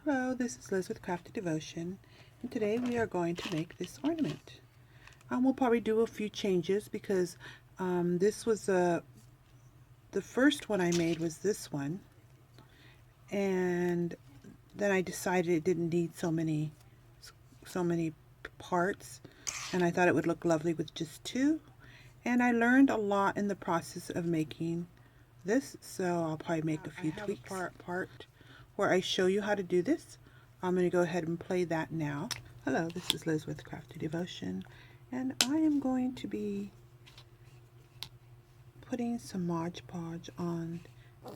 Hello, this is Liz with Crafty Devotion, and today we are going to make this ornament. We'll probably do a few changes because this was the first one I made was this one, and then I decided it didn't need so many parts, and I thought it would look lovely with just two. And I learned a lot in the process of making this, so I'll probably make a few tweaks. Part where I show you how to do this. I'm going to go ahead and play that now. Hello, this is Liz with Crafty Devotion, and I am going to be putting some Mod Podge on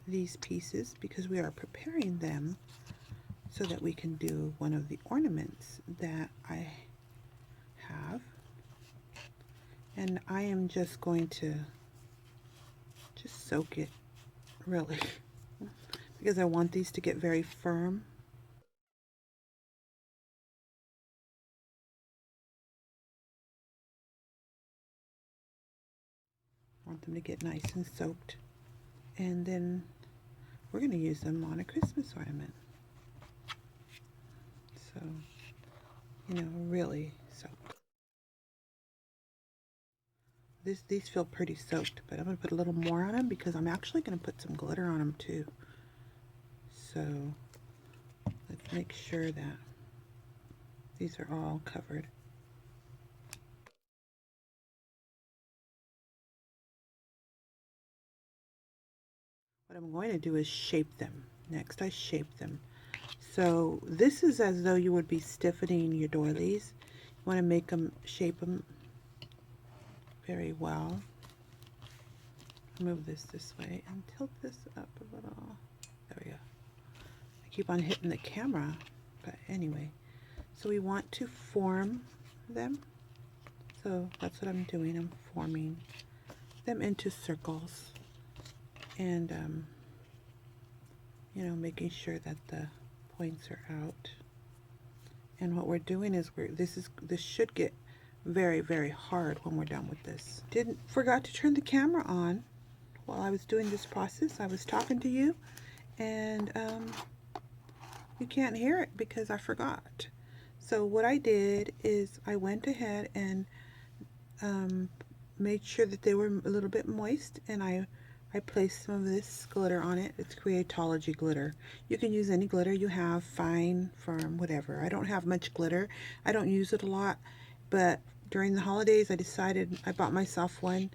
these pieces because we are preparing them so that we can do one of the ornaments that I have. And I am just going to just soak it, really, because I want these to get very firm. I want them to get nice and soaked. And then we're going to use them on a Christmas ornament. So, you know, really soaked. These feel pretty soaked, but I'm going to put a little more on them because I'm actually going to put some glitter on them too. So let's make sure that these are all covered. What I'm going to do is shape them. Next, I shape them. So this is as though you would be stiffening your doilies. You want to make them, shape them very well. Move this way and tilt this up a little. There we go. I keep on hitting the camera, but anyway. So we want to form them. So that's what I'm doing. I'm forming them into circles. And you know, making sure that the points are out. And what we're doing is this should get very, very hard when we're done with this. Forgot to turn the camera on while I was doing this process. I was talking to you, and you can't hear it because I forgot. So what I did is I went ahead and made sure that they were a little bit moist, and I placed some of this glitter on it. It's Creatology glitter. You can use any glitter you have, fine, firm, whatever. I don't have much glitter. I don't use it a lot, but during the holidays I decided I bought myself one,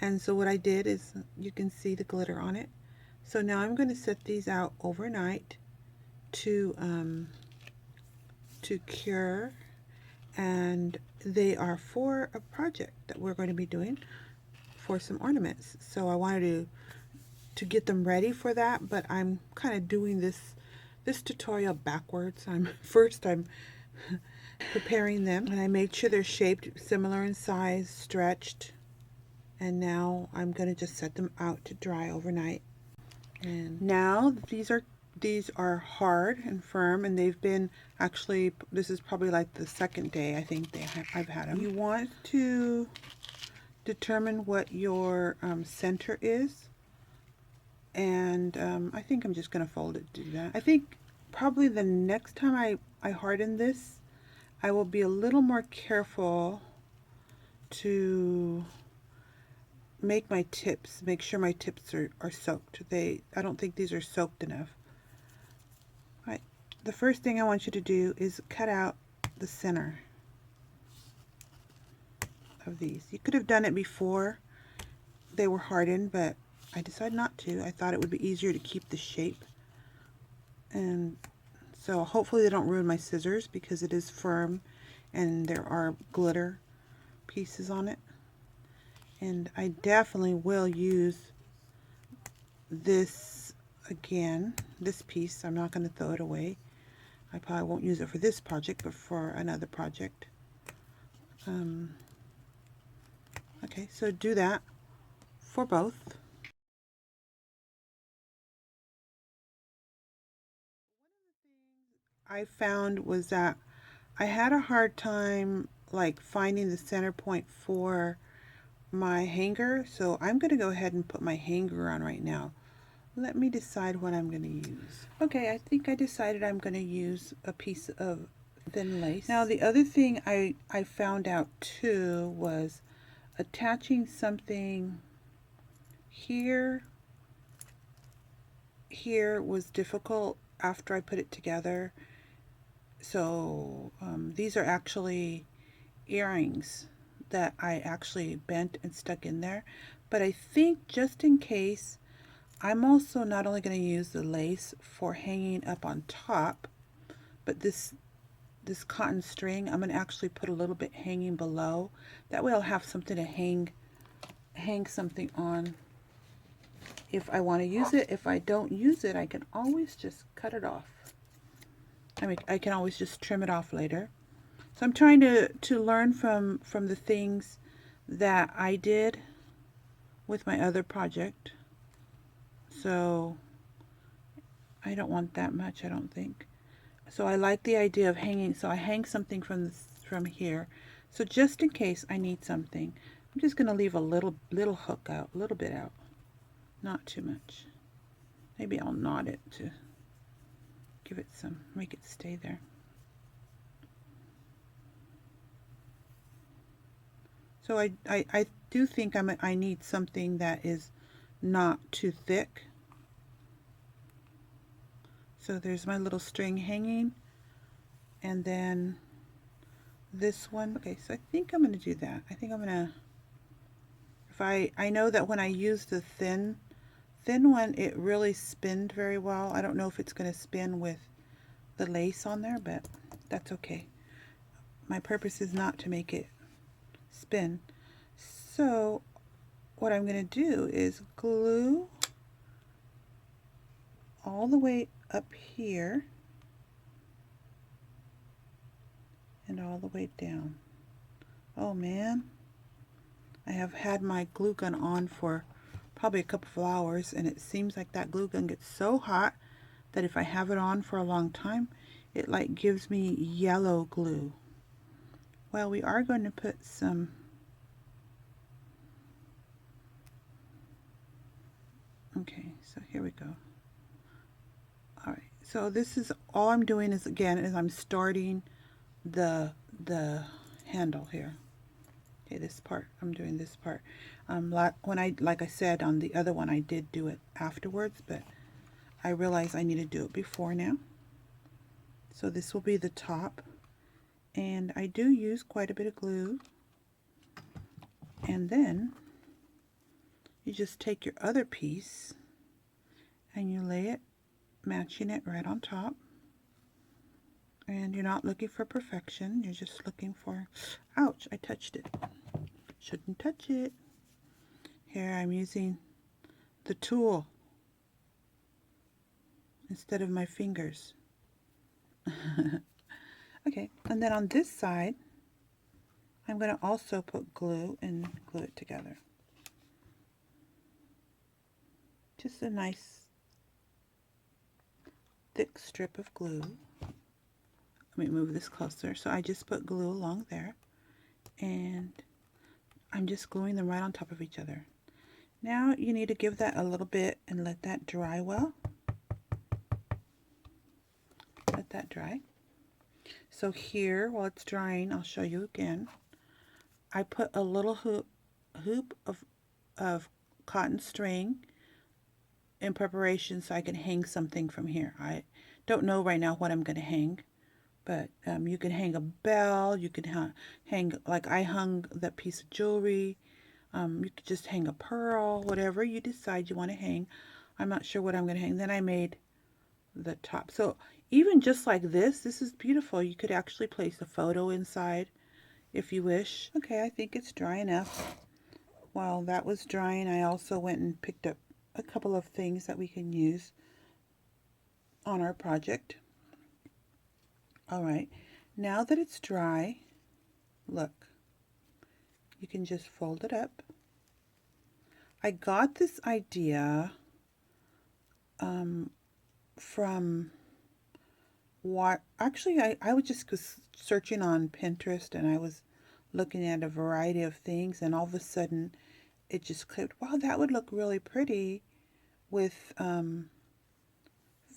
and so what I did is you can see the glitter on it. So now I'm going to set these out overnight to cure, and they are for a project that we're going to be doing for some ornaments. So I wanted to get them ready for that, but I'm kind of doing this tutorial backwards. I'm preparing them, and I made sure they're shaped similar in size, stretched, and now I'm going to just set them out to dry overnight. And now these are hard and firm, and they've been, actually, this is probably like the second day I think I've had them. You want to determine what your center is, and I think I'm just going to fold it to do that. I think probably the next time I harden this, I will be a little more careful to make my tips, make sure my tips are soaked. I don't think these are soaked enough. All right, the first thing I want you to do is cut out the center of these. You could have done it before they were hardened, but I decided not to. I thought it would be easier to keep the shape, and so hopefully they don't ruin my scissors because it is firm and there are glitter pieces on it. And I definitely will use this again, this piece. I'm not going to throw it away. I probably won't use it for this project, but for another project. Okay, so do that for both. I found was that I had a hard time like finding the center point for my hanger, so I'm going to go ahead and put my hanger on right now. let me decide what I'm going to use. Okay, I think I decided I'm going to use a piece of thin lace. Now the other thing I found out too was attaching something here was difficult after I put it together. So these are actually earrings that I actually bent and stuck in there. But I think just in case, I'm also not only going to use the lace for hanging up on top, but this cotton string, I'm going to actually put a little bit hanging below. That way I'll have something to hang something on if I want to use it. If I don't use it, I can always just cut it off. I mean, I can always just trim it off later. So I'm trying to learn from the things that I did with my other project. So I don't want that much, I don't think. So I like the idea of hanging, so I hang something from here. So just in case I need something, I'm just going to leave a little hook out, a little bit out. Not too much. Maybe I'll knot it to give it some, make it stay there. So I do think I need something that is not too thick. So there's my little string hanging, and then this one. Okay, so I think I'm going to do that. I think I'm going to, if I know that when I use the thin one, it really spinned very well. I don't know if it's going to spin with the lace on there, but that's okay. My purpose is not to make it spin. So what I'm going to do is glue all the way up here and all the way down. Oh man, I have had my glue gun on for probably a couple of hours, and it seems like that glue gun gets so hot that if I have it on for a long time, it like gives me yellow glue. Well, we are going to put some okay, so here we go. All right, so this is all I'm doing is, again, is I'm starting the handle here. Okay, this part, I'm doing this part. When like I said on the other one, I did do it afterwards, but I realized I need to do it before now. So this will be the top, and I do use quite a bit of glue. And then you just take your other piece and you lay it, matching it right on top. And you're not looking for perfection, you're just looking for, ouch, I touched it. Shouldn't touch it. Here I'm using the tool instead of my fingers. Okay, and then on this side, I'm going to also put glue and glue it together. Just a nice thick strip of glue. Let me move this closer. So I just put glue along there, and I'm just gluing them right on top of each other. Now you need to give that a little bit and let that dry well. Let that dry. So here, while it's drying, I'll show you again. I put a little hoop of cotton string in preparation so I can hang something from here. I don't know right now what I'm going to hang, but you can hang a bell, you can hang, like I hung that piece of jewelry, you could just hang a pearl, whatever you decide you want to hang. I'm not sure what I'm going to hang. Then I made the top. So even just like this is beautiful. You could actually place a photo inside if you wish. Okay, I think it's dry enough. While that was drying, I also went and picked up a couple of things that we can use on our project. All right, now that it's dry, look, you can just fold it up. I got this idea from what, actually I was just searching on Pinterest, and I was looking at a variety of things, and all of a sudden it just clicked, wow, that would look really pretty with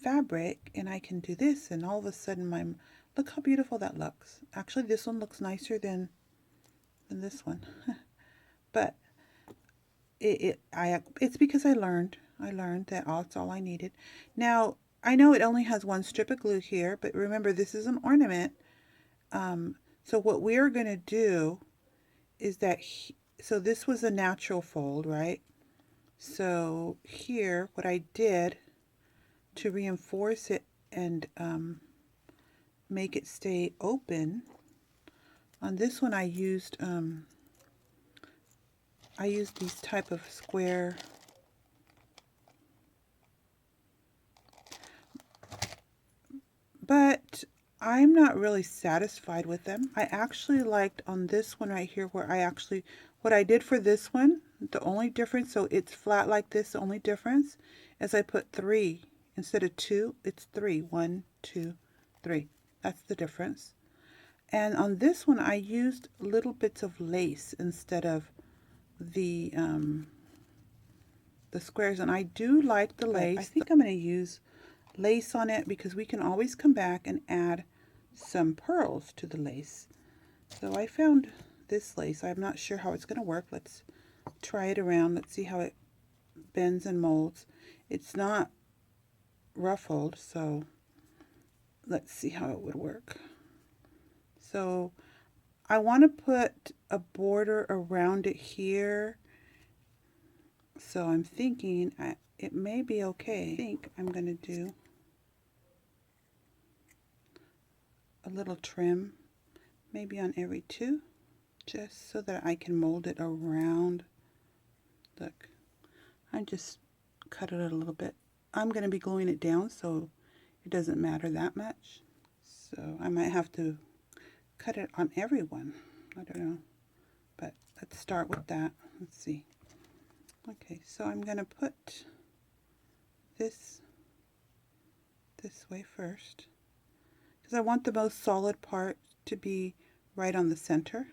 fabric, and I can do this, and all of a sudden look how beautiful that looks. Actually, this one looks nicer than this one. But it's because I learned that that's all I needed. Now I know it only has one strip of glue here, but remember, this is an ornament. So what we are going to do is that so this was a natural fold, right? So here, what I did to reinforce it and make it stay open, on this one I used these type of square but I'm not really satisfied with them. I actually liked on this one right here where what I did for this one, the only difference, so it's flat like this, the only difference is I put 3 instead of 2, it's 3. 1, 2, 3. That's the difference. And on this one I used little bits of lace instead of the squares, and I do like the lace. I think I'm going to use lace on it because we can always come back and add some pearls to the lace. So I found this lace. I'm not sure how it's going to work. Let's try it around. Let's see how it bends and molds. It's not ruffled, so let's see how it would work. So I want to put a border around it here. So I'm thinking it may be okay. I think I'm going to do a little trim, maybe on every 2, just so that I can mold it around. Look, I just cut it a little bit. I'm going to be gluing it down, so it doesn't matter that much. So I might have to cut it on every one. I don't know, but let's start with that. Let's see. Okay, so I'm going to put this way first, because I want the most solid part to be right on the center.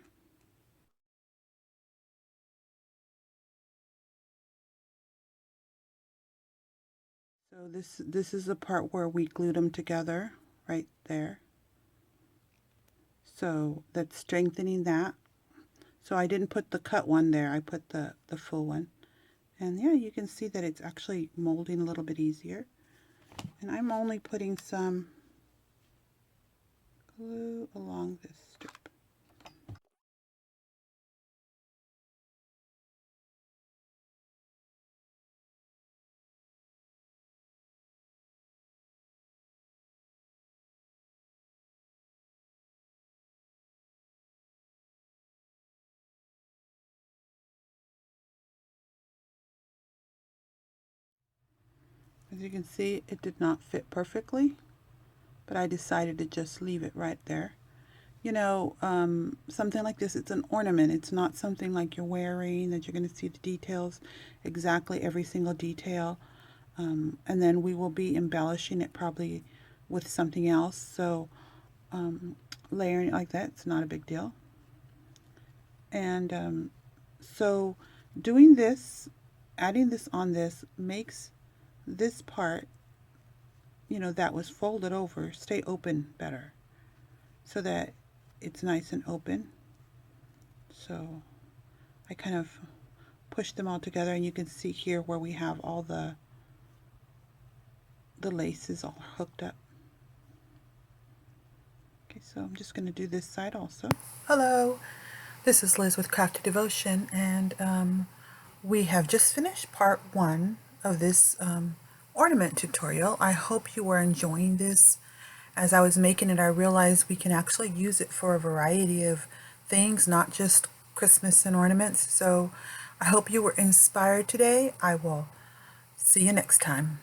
So this is the part where we glued them together, right there. So that's strengthening that. So I didn't put the cut one there, I put the full one. And yeah, you can see that it's actually molding a little bit easier. And I'm only putting some glue along this strip. As you can see, it did not fit perfectly, but I decided to just leave it right there. You know, something like this, it's an ornament. It's not something like you're wearing that you're going to see the details, exactly every single detail. And then we will be embellishing it probably with something else. So layering it like that, it's not a big deal. And so doing this, adding this on this makes this part, you know, that was folded over, stay open better, so that it's nice and open. So I kind of push them all together, and you can see here where we have all the laces all hooked up. Okay, so I'm just going to do this side also. Hello, this is Liz with Crafty Devotion, and we have just finished part 1 of this ornament tutorial. I hope you are enjoying this. As I was making it, I realized we can actually use it for a variety of things, not just Christmas and ornaments. So I hope you were inspired today. I will see you next time.